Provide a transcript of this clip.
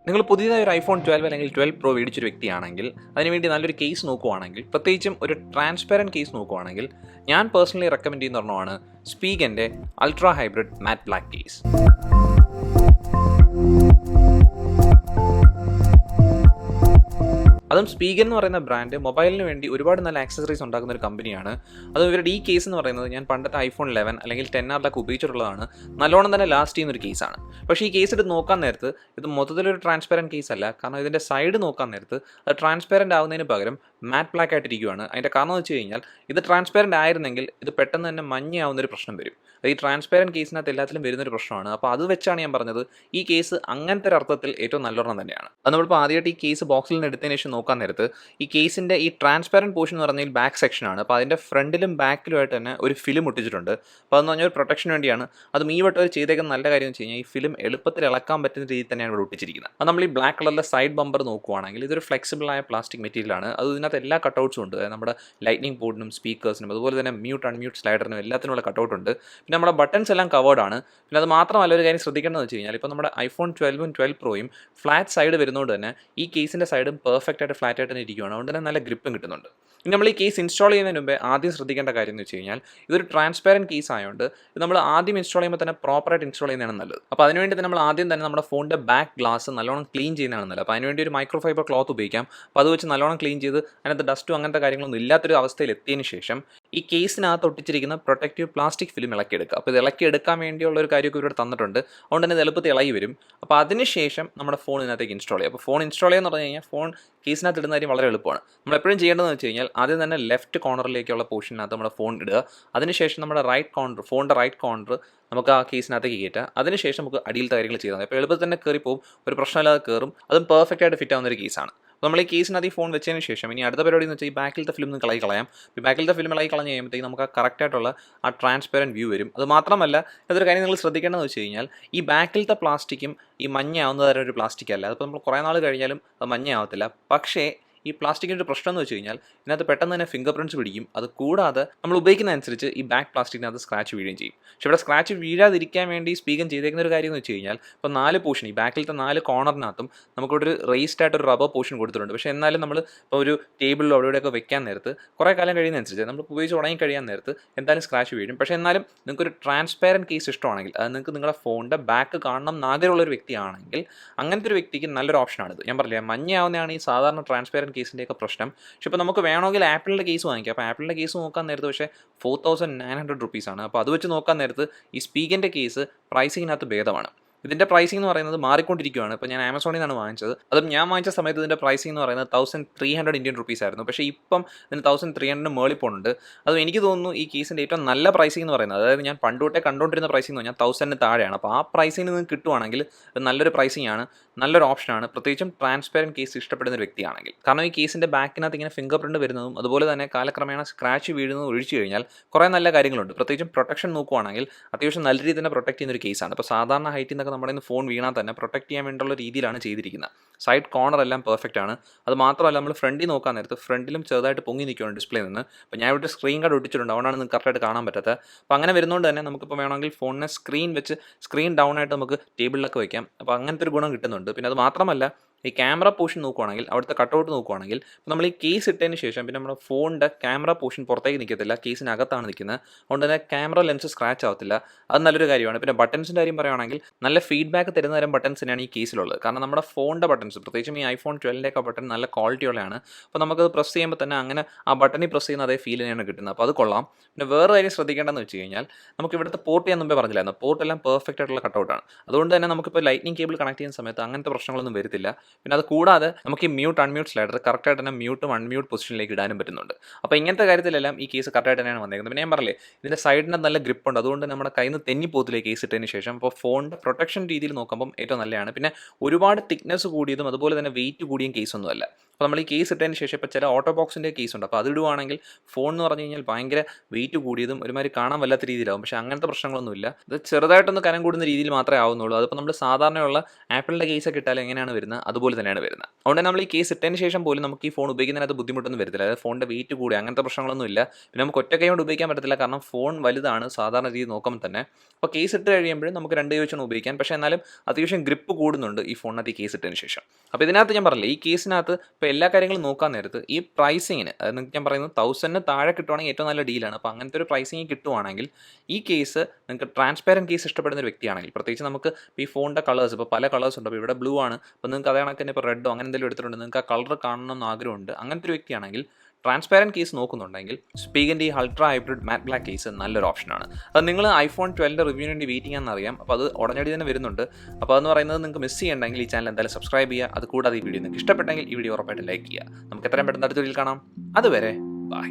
നിങ്ങൾ പുതിയതായി ഒരു iPhone 12 അല്ലെങ്കിൽ 12 Pro മേടിച്ചൊരു വ്യക്തിയാണെങ്കിൽ അതിനുവേണ്ടി നല്ലൊരു കേസ് നോക്കുവാണെങ്കിൽ, പ്രത്യേകിച്ചും ഒരു ട്രാൻസ്പെറൻറ്റ് കേസ് നോക്കുവാണെങ്കിൽ, ഞാൻ പേഴ്സണലി റെക്കമെൻഡ് ചെയ്യുന്ന ഒരെണ്ണമാണ് സ്പീഗൻ്റെ ultra hybrid matte black case. അതും സ്പീഗൻ എന്ന് പറയുന്ന ബ്രാൻഡ് മൊബൈലിന് വേണ്ടി ഒരുപാട് നല്ല ആക്സസറീസ് ഉണ്ടാക്കുന്ന ഒരു കമ്പനിയാണ്. അതും ഇവരുടെ ഈ കേസ് എന്ന് പറയുന്നത് ഞാൻ പണ്ടത്തെ iPhone 11 അല്ലെങ്കിൽ 10R ഉപയോഗിച്ചിട്ടുള്ളതാണ്. നല്ലോണം തന്നെ ലാസ്റ്റ് ചെയ്യുന്ന ഒരു കേസാണ്. പക്ഷേ ഈ കേസ് എടുത്ത് നോക്കാൻ നേരത്ത് ഇത് മൊത്തത്തിലൊരു ട്രാൻസ്പെറൻറ്റ് കേസ് അല്ല. കാരണം ഇതിൻ്റെ സൈഡ് നോക്കാൻ നേരത്ത് അത് ട്രാൻസ്പെറൻറ്റ് ആവുന്നതിന് പകരം മാറ്റ് ബ്ലാക്ക് ആയിട്ടിരിക്കുകയാണ്. അതിൻ്റെ കാരണം എന്ന് വെച്ച് കഴിഞ്ഞാൽ ഇത് ട്രാൻസ്പെറൻറ്റ് ആയിരുന്നെങ്കിൽ ഇത് പെട്ടെന്ന് തന്നെ മഞ്ഞയാവുന്നൊരു പ്രശ്നം വരും. ഈ ട്രാൻസ്പെറൻറ്റ് കേസിനകത്ത് എല്ലാത്തിലും വരുന്നൊരു പ്രശ്നമാണ്. അപ്പോൾ അത് വെച്ചാണ് ഞാൻ പറഞ്ഞത് ഈ കേസ് അങ്ങനത്തെ ഒരു അർത്ഥത്തിൽ ഏറ്റവും നല്ലൊരെണ്ണം തന്നെയാണ്. അത് നമ്മളിപ്പോൾ ആദ്യമായിട്ട് ഈ കേസ് ബോക്സിൽ നിന്ന് എടുത്തതിന് ശേഷം നോക്കാൻ നേരത്ത് ഈ കേസിൻ്റെ ഈ ട്രാൻസ്പെറൻറ്റ് പോർഷൻ എന്ന് പറഞ്ഞാൽ ബാക്ക് സെക്ഷനാണ്. അപ്പോൾ അതിൻ്റെ ഫ്രണ്ടിലും ബാക്കിലുമായിട്ട് തന്നെ ഒരു ഫിലിം ഒട്ടിച്ചിട്ടുണ്ട്. അപ്പോൾ അതെന്ന് പറഞ്ഞാൽ ഒരു പ്രൊട്ടക്ഷൻ വേണ്ടിയാണ്. അതും ഈ വട്ടം ഒരു ചെയ്തേക്കുന്ന നല്ല കാര്യം എന്ന് വെച്ച് കഴിഞ്ഞാൽ ഈ ഫിലിം എളുപ്പത്തിൽ ഇളക്കാൻ പറ്റുന്ന രീതിയിൽ തന്നെയാണ് ഇവിടെ ഒട്ടിച്ചിരിക്കുന്നത്. അത് നമ്മൾ ഈ ബ്ലാക്ക് കളറിലെ സൈഡ് ബമ്പർ നോക്കുവാണെങ്കിൽ ഇതൊരു ഫ്ലെക്സിബിളായ പ്ലാസ്റ്റിക് മെറ്റീരിയലാണ്. അത് ഇതിനകത്ത് എല്ലാ കട്ടൗട്ട്സും ഉണ്ട്. നമ്മുടെ ലൈറ്റ്നിങ് പോർട്ടിനും സ്പീക്കേഴ്സിനും അതുപോലെ തന്നെ മ്യൂട്ട് അൺമ്യൂട്ട് സ്ലൈഡറിനും എല്ലാത്തിനുള്ള കട്ടൗട്ട് ഉണ്ട്. പിന്നെ നമ്മുടെ ബട്ടൺസ് എല്ലാം കവേർഡ് ആണ്. പിന്നെ അത് മാത്രമല്ല ഒരു കാര്യം ശ്രദ്ധിക്കേണ്ടതെന്ന് വെച്ച് കഴിഞ്ഞാൽ ഇപ്പോൾ നമ്മുടെ iPhone 12ഉം 12 Proയും ഫ്ലാറ്റ് സൈഡ് വരുന്നതുകൊണ്ട് തന്നെ ഈ കേസിൻ്റെ സൈഡും പെർഫെക്റ്റ് ആയിട്ട് ഫ്ലാറ്റ് ആയിട്ട് തന്നെ ഇരിക്കുകയാണ്. അതുകൊണ്ട് തന്നെ നല്ല ഗ്രിപ്പും കിട്ടുന്നുണ്ട്. ഇനി നമ്മൾ ഈ കേസ് ഇൻസ്റ്റാൾ ചെയ്യുന്നതിന് മുമ്പേ ആദ്യം ശ്രദ്ധിക്കേണ്ട കാര്യം എന്ന് വെച്ച് കഴിഞ്ഞാൽ ഇതൊരു ട്രാൻസ്പെറൻറ്റ് കേസ് ആയതുകൊണ്ട് ഇത് നമ്മൾ ആദ്യം ഇൻസ്റ്റാൾ ചെയ്യുമ്പോൾ തന്നെ പ്രോപ്പറായിട്ട് ഇൻസ്റ്റാൾ ചെയ്യുന്നതാണ് നല്ലത്. അപ്പോൾ അതിനുവേണ്ടി തന്നെ നമ്മൾ ആദ്യം തന്നെ നമ്മുടെ ഫോണിൻ്റെ ബാക്ക് ഗ്ലാസ് നല്ലോണം ക്ലീൻ ചെയ്യുന്നതാണ് നല്ലത്. അപ്പോൾ അതിനുവേണ്ടി ഒരു മൈക്രോ ഫൈബർ ക്ലോത്ത് ഉപയോഗിക്കാം. അപ്പോൾ അത് വെച്ച് നല്ലോണം ക്ലീൻ ചെയ്ത് അതിനകത്ത് ഡസ്റ്റും അങ്ങനത്തെ കാര്യങ്ങളൊന്നും ഇല്ലാത്തൊരു അവസ്ഥയിൽ എത്തിയതിന് ശേഷം ഈ കേസിനകത്ത് ഒട്ടിച്ചിരിക്കുന്ന പ്രൊട്ടക്റ്റീവ് പ്ലാസ്റ്റിക് ഫിലിം ഇളക്കിയെടുക്കുക. അപ്പോൾ ഇത് ഇളക്കിയെടുക്കാൻ വേണ്ടിയുള്ള ഒരു കാര്യമൊക്കെ ഇവരുടെ തന്നിട്ടുണ്ട്. അതുകൊണ്ട് തന്നെ ഇത് എളുപ്പത്തിൽ ഇളകി വരും. അപ്പോൾ അതിനുശേഷം നമ്മുടെ ഫോൺ ഇതിനകത്തേക്ക് ഇൻസ്റ്റാൾ ചെയ്യുക. അപ്പോൾ ഫോൺ ഇൻസ്റ്റാൾ ചെയ്യുക എന്ന് പറഞ്ഞു കഴിഞ്ഞാൽ ഫോൺ കേസിനകത്ത് ഇടുന്ന കാര്യം വളരെ എളുപ്പമാണ്. നമ്മൾ എപ്പോഴും ചെയ്യേണ്ടതെന്ന് വെച്ച് കഴിഞ്ഞാൽ ആദ്യം തന്നെ ലെഫ്റ്റ് കോർണറിലേക്കുള്ള പോർഷനകത്ത് നമ്മുടെ ഫോൺ ഇടുക. അതിനുശേഷം നമ്മുടെ റൈറ്റ് കോർണർ ഫോണിൻ്റെ റൈറ്റ് കോർണർ നമുക്ക് ആ കേസിനകത്തേക്ക് കയറ്റുക. അതിനുശേഷം നമുക്ക് അടിയിലത്തെ കാര്യങ്ങൾ ചെയ്താൽ മതി. അപ്പോൾ എളുപ്പത്തിൽ തന്നെ കയറി പോകും, ഒരു പ്രശ്നമില്ലാതെ കയറും. അതും പെർഫെക്റ്റ് ആയിട്ട് ഫിറ്റ് ആവുന്ന ഒരു കേസാണ്. അപ്പോൾ നമ്മൾ ഈ കേസിനകത്ത് ഈ ഫോൺ വെച്ചതിന് ശേഷം ഇനി അടുത്ത പരിപാടി എന്ന് വെച്ചാൽ ഈ ബാക്കിലത്തെ ഫിലിം ഒന്ന് കളയാം. ഈ ബാക്കിലത്തെ ഫിലിം കളഞ്ഞ് കഴിയുമ്പോഴത്തേക്ക് നമുക്ക് ആ കറക്റ്റായിട്ടുള്ള ആ ട്രാൻസ്പെറൻറ്റ് വ്യൂ വരും. അത് മാത്രമല്ല ഇതൊരു കാര്യം നിങ്ങൾ ശ്രദ്ധിക്കേണ്ടതെന്ന് വെച്ച് കഴിഞ്ഞാൽ ഈ ബാക്കിലത്തെ പ്ലാസ്റ്റിക്കും ഈ മഞ്ഞയാവുന്ന തരം ഒരു പ്ലാസ്റ്റിക് അല്ല. അതിപ്പോൾ നമ്മൾ കുറേ നാൾ കഴിഞ്ഞാലും അത് മഞ്ഞയാവത്തില്ല. പക്ഷേ ഈ പ്ലാസ്റ്റിക്കിൻ്റെ ഒരു പ്രശ്നം എന്ന് വെച്ച് കഴിഞ്ഞാൽ ഇതിനകത്ത് പെട്ടെന്ന് തന്നെ ഫിംഗർ പ്രിൻറ്റ്സ് പിടിക്കും. അത് കൂടാതെ നമ്മൾ ഉപയോഗിക്കുന്നതനുസരിച്ച് ഈ ബാക്ക് പ്ലാസ്റ്റിക്കിനകത്ത് സ്ക്രാച്ച് വീഴുകയും ചെയ്യും. പക്ഷേ ഇവിടെ സ്ക്രാച്ച് വീഴാതിരിക്കാൻ വേണ്ടി സ്പീഗൻ ചെയ്തേക്കുന്ന ഒരു കാര്യം എന്ന് വെച്ച് കഴിഞ്ഞാൽ ഇപ്പോൾ 4 പോർഷൻ ഈ ബാക്കിലത്തെ 4 കോർണറിനകത്തും നമുക്കൊരു റേസ്ഡ് ആയിട്ടൊരു റബ്ബർ പോർഷൻ കൊടുത്തിട്ടുണ്ട്. പക്ഷേ എന്നാലും നമ്മൾ ഇപ്പോൾ ഒരു ടേബിളിലോ അവിടെയൊക്കെ വെക്കാൻ നേരത്ത് കുറേ കാലം കഴിയുന്നതനുസരിച്ച് നമ്മൾ ഉപയോഗിച്ച് ഉണങ്ങി കഴിയാൻ നേരത്ത് എന്തായാലും സ്ക്രാച്ച് വീഴും. പക്ഷേ എന്നാലും നിങ്ങൾക്കൊരു ട്രാൻസ്പെറൻറ്റ് കേസ് ഇഷ്ടമാണെങ്കിൽ അത് നിങ്ങൾക്ക് നിങ്ങളുടെ ഫോണിൻ്റെ ബാക്ക് കാണണം എന്ന് ആഗ്രഹമുള്ളൊരു വ്യക്തിയാണെങ്കിൽ അങ്ങനത്തെ ഒരു വ്യക്തിക്ക് നല്ലൊരു ഓപ്ഷനാണിത്. ഞാൻ പറഞ്ഞില്ല മഞ്ഞയാവുന്നതാണ് ഈ സാധാരണ ട്രാൻസ്പെറൻറ്റ് കേസിൻ്റെയൊക്കെ പ്രശ്നം. പക്ഷേ ഇപ്പോൾ നമുക്ക് വേണമെങ്കിൽ ആപ്പിളിൻ്റെ കേസ് വാങ്ങിക്കാം. അപ്പോൾ ആപ്പിളിൻ്റെ കേസ് നോക്കാൻ നേരത്ത് പക്ഷേ 4900 റുപ്പീസാണ്. അപ്പോൾ അത് വെച്ച് നോക്കാൻ നേരത്ത് ഈ സ്പീഗൻ്റെ കേസ് പ്രൈസിങ്ങിനകത്ത് ഭേദമാണ്. ഇതിൻ്റെ പ്രൈസിംഗ് എന്ന് പറയുന്നത് മാറിക്കൊണ്ടിരിക്കുകയാണ്. ഇപ്പോൾ ഞാൻ ആമസോണിൽ നിന്നാണ് വാങ്ങിച്ചത്. അതും ഞാൻ വാങ്ങിച്ച സമയത്ത് ഇതിൻ്റെ പ്രൈസിംഗ് എന്ന് പറയുന്നത് 1300 ഇന്ത്യൻ റുപ്പീസ് ആയിരുന്നു. പക്ഷേ ഇപ്പം ഇതിന് 1300 മേളിൽ പോകുന്നുണ്ട്. അതും എനിക്ക് തോന്നുന്നു ഈ കേസിൻ്റെ ഏറ്റവും നല്ല പ്രൈസിംഗ് എന്ന് പറയുന്നത്, അതായത് ഞാൻ പണ്ടുതൊട്ടേ കണ്ടുകൊണ്ടിരുന്ന പ്രൈസിംഗ് എന്ന് പറഞ്ഞാൽ 1000 താഴെയാണ്. അപ്പോൾ ആ പ്രൈസിന് നിങ്ങൾക്ക് കിട്ടുവാണെങ്കിൽ അത് നല്ലൊരു പ്രൈസിംഗ് ആണ്, നല്ലൊരു ഓപ്ഷനാണ്, പ്രത്യേകിച്ചും ട്രാൻസ്പെറൻറ്റ് കേസ് ഇഷ്ടപ്പെടുന്ന ഒരു വ്യക്തിയാണെങ്കിൽ. കാരണം ഈ കേസിൻ്റെ ബാക്കിനകത്ത് ഇങ്ങനെ ഫിംഗർ പ്രിൻറ്റ് വരുന്നതും അതുപോലെ തന്നെ കാലക്രമേണ സ്ക്രാച്ച് വീഴുന്നതും ഒഴിച്ചു കഴിഞ്ഞാൽ കുറേ നല്ല കാര്യങ്ങളുണ്ട്. പ്രത്യേകിച്ചും പ്രൊട്ടക്ഷൻ നോക്കുവാണെങ്കിൽ അത്യാവശ്യം നല്ല രീതിയിൽ തന്നെ പ്രൊട്ടക്ട് ചെയ്യുന്ന ഒരു കേസാണ്. ഇപ്പോൾ സാധാരണ ഹൈറ്റിൽ നിന്നൊക്കെ നമ്മുടെ ഇന്ന് ഫോൺ വീണാൽ തന്നെ പ്രൊട്ടക്ട് ചെയ്യാൻ വേണ്ടിയുള്ള രീതിയിലാണ് ചെയ്തിരിക്കുന്നത്. സൈഡ് കോർണർ എല്ലാം പെർഫെക്റ്റ് ആണ്. അത് മാത്രമല്ല നമ്മൾ ഫ്രണ്ടിൽ നോക്കാൻ നേരത്ത് ഫ്രണ്ടിലും ചെറുതായിട്ട് പൊങ്ങി നിൽക്കുകയാണ് ഡിസ്പ്ലേ നിന്ന്. അപ്പോൾ ഞാൻ ഇവിടെ സ്ക്രീൻ കാർഡ് ഒട്ടിച്ചിട്ടുണ്ട്, അതുകൊണ്ടാണ് നിങ്ങൾക്ക് കറക്റ്റായിട്ട് കാണാൻ പറ്റാത്തത്. അപ്പോൾ അങ്ങനെ വരുന്നതുകൊണ്ട് തന്നെ നമുക്കിപ്പോൾ വേണമെങ്കിൽ ഫോണിനെ സ്ക്രീൻ വെച്ച് സ്ക്രീൻ ഡൗൺ ആയിട്ട് നമുക്ക് ടേബിളിലൊക്കെ വയ്ക്കാം. അപ്പോൾ അങ്ങനത്തെ ഒരു ഗുണം കിട്ടുന്നുണ്ട്. പിന്നെ അത് മാത്രമല്ല ഈ ക്യാമറ പോർഷൻ നോക്കുവാണെങ്കിൽ അവിടുത്തെ കട്ടൗട്ട് നോക്കുവാണെങ്കിൽ നമ്മൾ ഈ കേസ് ഇട്ടതിന് ശേഷം പിന്നെ നമ്മുടെ ഫോണിൻ്റെ ക്യാമറ പോർഷൻ പുറത്തേക്ക് നിൽക്കത്തില്ല, കേസിനകത്താണ് നിൽക്കുന്നത്. അതുകൊണ്ട് തന്നെ ക്യാമറ ലെൻസ് സ്ക്രാച്ച് ആവത്തില്ല. അത് നല്ലൊരു കാര്യമാണ്. പിന്നെ ബട്ടൺസിൻ്റെ കാര്യം പറയുകയാണെങ്കിൽ നല്ല ഫീഡ്ബാക്ക് തരുന്ന തരം ബട്ടൺസ് തന്നെയാണ് ഈ കേസിലുള്ളത്. കാരണം നമ്മുടെ ഫോണിൻ്റെ ബട്ടൺസ് പ്രത്യേകിച്ചും ഈ iPhone 12 ബട്ടൺ നല്ല ക്വാളിറ്റി ഉള്ളതാണ്. അപ്പോൾ നമുക്കത് പ്രസ് ചെയ്യുമ്പോൾ തന്നെ അങ്ങനെ ആ ബട്ടണിൽ പ്രസ് ചെയ്യുന്ന അതേ ഫീൽ തന്നെയാണ് കിട്ടുന്നത്. അപ്പോൾ അത് കൊള്ളാം. പിന്നെ വേറെ കാര്യം ശ്രദ്ധിക്കേണ്ടതെന്ന് വെച്ച് കഴിഞ്ഞാൽ നമുക്ക് ഇവിടുത്തെ പോർട്ട് ചെയ്യാൻ മുമ്പേ പറഞ്ഞില്ലായിരുന്നു, പോർട്ടെല്ലാം പെർഫെക്റ്റ് ആയിട്ടുള്ള കട്ടൗട്ടാണ്. അതുകൊണ്ട് തന്നെ നമുക്കിപ്പോൾ ലൈറ്റ്നിങ് കേബിൾ കണക്ട് ചെയ്യുന്ന സമയത്ത് അങ്ങനത്തെ പ്രശ്നങ്ങളൊന്നും വരത്തില്ല. പിന്നെ അത് കൂടാതെ നമുക്ക് ഈ മ്യൂട്ട് അൺമ്യൂട്ട് സ്ലൈഡർ കറക്റ്റായിട്ട് തന്നെ മ്യൂട്ടും അൺമ്യൂട്ട് പൊസിഷനിലേക്ക് ഇടാനും പറ്റുന്നുണ്ട്. അപ്പോൾ ഇങ്ങനത്തെ കാര്യത്തിലെല്ലാം ഈ കേസ് കറക്റ്റായിട്ട് തന്നെയാണ് വന്നേക്കുന്നത്. പിന്നെ ഞാൻ പറഞ്ഞില്ലേ ഇതിൻ്റെ സൈഡിന് നല്ല ഗ്രിപ്പ് ഉണ്ട്, അതുകൊണ്ട് നമ്മുടെ കയ്യിൽ നിന്ന് തെന്നിപ്പോത്തില്ലേ കേസ് ഇട്ടതിന് ശേഷം. അപ്പോൾ ഫോണിൻ്റെ പ്രൊട്ടക്ഷൻ രീതിയിൽ നോക്കുമ്പം ഏറ്റവും നല്ലതാണ്. പിന്നെ ഒരുപാട് തിക്നെസ് കൂടിയതും അതുപോലെ തന്നെ വെയിറ്റ് കൂടിയും കേസൊന്നുമല്ല. അപ്പോൾ നമ്മൾ ഈ കേസ് ഇട്ടതിന് ശേഷം ഇപ്പോൾ ചില ഓട്ടോ ബോക്സിൻ്റെ കേസ് ഉണ്ട്, അപ്പോൾ അത് ഇടുവാണെങ്കിൽ ഫോൺ എന്ന് പറഞ്ഞു കഴിഞ്ഞാൽ ഭയങ്കര വെയിറ്റ് കൂടിയതും ഒരുമാതിരി കാണാൻ വല്ലാത്ത രീതിയിലാവും. പക്ഷേ അങ്ങനത്തെ പ്രശ്നങ്ങളൊന്നുമില്ല. ഇത് ചെറുതായിട്ടൊന്ന് കനം കൂടുന്ന രീതിയിൽ മാത്രമേ ആവുന്നുള്ളൂ. അതിപ്പോൾ നമ്മൾ സാധാരണയുള്ള ആപ്പിളിൻ്റെ കേസൊക്കെ ഇട്ടാൽ എങ്ങനെയാണ് വരുന്നത് അതുപോലെ തന്നെയാണ് വരുന്നത്. അതുകൊണ്ട് നമ്മൾ ഈ കേസ് ഇട്ടതിന് ശേഷം പോലും നമുക്ക് ഈ ഫോൺ ഉപയോഗിക്കുന്നതിനകത്ത് ബുദ്ധിമുട്ടൊന്നും വരത്തില്ല. അതായത് ഫോണിൻ്റെ വെയിറ്റ് കൂടി അങ്ങനത്തെ പ്രശ്നങ്ങളൊന്നും ഇല്ല. പിന്നെ നമുക്ക് ഒറ്റ കൈ കൊണ്ട് ഉപയോഗിക്കാൻ പറ്റത്തില്ല, കാരണം ഫോൺ വലുതാണ് സാധാരണ രീതി നോക്കുമ്പോൾ തന്നെ. അപ്പോൾ കേസ് ഇട്ട് കഴിയുമ്പോഴും നമുക്ക് 2 കൈ വെച്ചാണ് ഉപയോഗിക്കാൻ. പക്ഷേ എന്നാലും അത്യാവശ്യം ഗ്രിപ്പ് കൂടുന്നുണ്ട് ഈ ഫോണിനകത്ത് ഈ കേസ് ഇട്ടതിന് ശേഷം. അപ്പോൾ ഇതിനകത്ത് ഞാൻ പറഞ്ഞില്ലേ, ഈ കേസിനകത്ത് ഇപ്പോൾ എല്ലാ കാര്യങ്ങളും നോക്കാൻ നേരത്ത് ഈ പ്രൈസിങ്ങിന്, അതായത് നിങ്ങൾക്ക് ഞാൻ പറയുന്നത് 1000 താഴെ കിട്ടുവാണെങ്കിൽ ഏറ്റവും നല്ല ഡീലാണ്. അപ്പോൾ അങ്ങനത്തെ ഒരു പ്രൈസിങ് കിട്ടുവാണെങ്കിൽ ഈ കേസ് നിങ്ങൾക്ക് ട്രാൻസ്പാരൻറ്റ് കേസ് ഇഷ്ടപ്പെടുന്ന ഒരു വ്യക്തിയാണെങ്കിൽ, പ്രത്യേകിച്ച് നമുക്ക് ഈ ഫോണിൻ്റെ കളേഴ്സ് ഇപ്പോൾ പല കളേഴ്സ് ഉണ്ട്. അപ്പോൾ ഇവിടെ ബ്ലൂ ആണ്, അപ്പോൾ നിങ്ങൾക്ക് അതേ കണക്ക് തന്നെ ഇപ്പോൾ റെഡോ അങ്ങനെ എന്തെങ്കിലും എടുത്തിട്ടുണ്ട്, നിങ്ങൾക്ക് ആ കളർ കാണണം എന്ന് ആഗ്രഹമുണ്ട്, അങ്ങനത്തെ ഒരു വ്യക്തിയാണെങ്കിൽ ട്രാൻസ്പാരൻറ്റ് കേസ് നോക്കുന്നുണ്ടെങ്കിൽ സ്പീഗൻ്റെ ഈ ultra hybrid matte black case നല്ലൊരു ഓപ്ഷനാണ്. അത് നിങ്ങൾ iPhone 12 റിവ്യൂവിന് വേണ്ടി വെയിറ്റിംഗ് ആണെന്നറിയാം. അപ്പോൾ അത് ഉടനടി തന്നെ വരുന്നുണ്ട്. അപ്പോൾ അതെന്ന് പറയുന്നത് നിങ്ങൾക്ക് മിസ് ചെയ്യണമെങ്കിൽ ഈ ചാനൽ എന്തായാലും സബ്സ്ക്രൈബ് ചെയ്യുക. അത് കൂടാതെ ഈ വീഡിയോ നിങ്ങൾക്ക് ഇഷ്ടപ്പെട്ടെങ്കിൽ ഈ വീഡിയോ ഉറപ്പായിട്ട് ലൈക്ക് ചെയ്യുക. നമുക്ക് എത്രയും പെട്ടെന്ന് അടുത്ത വീഡിയോയിൽ കാണാം. അതുവരെ ബൈ.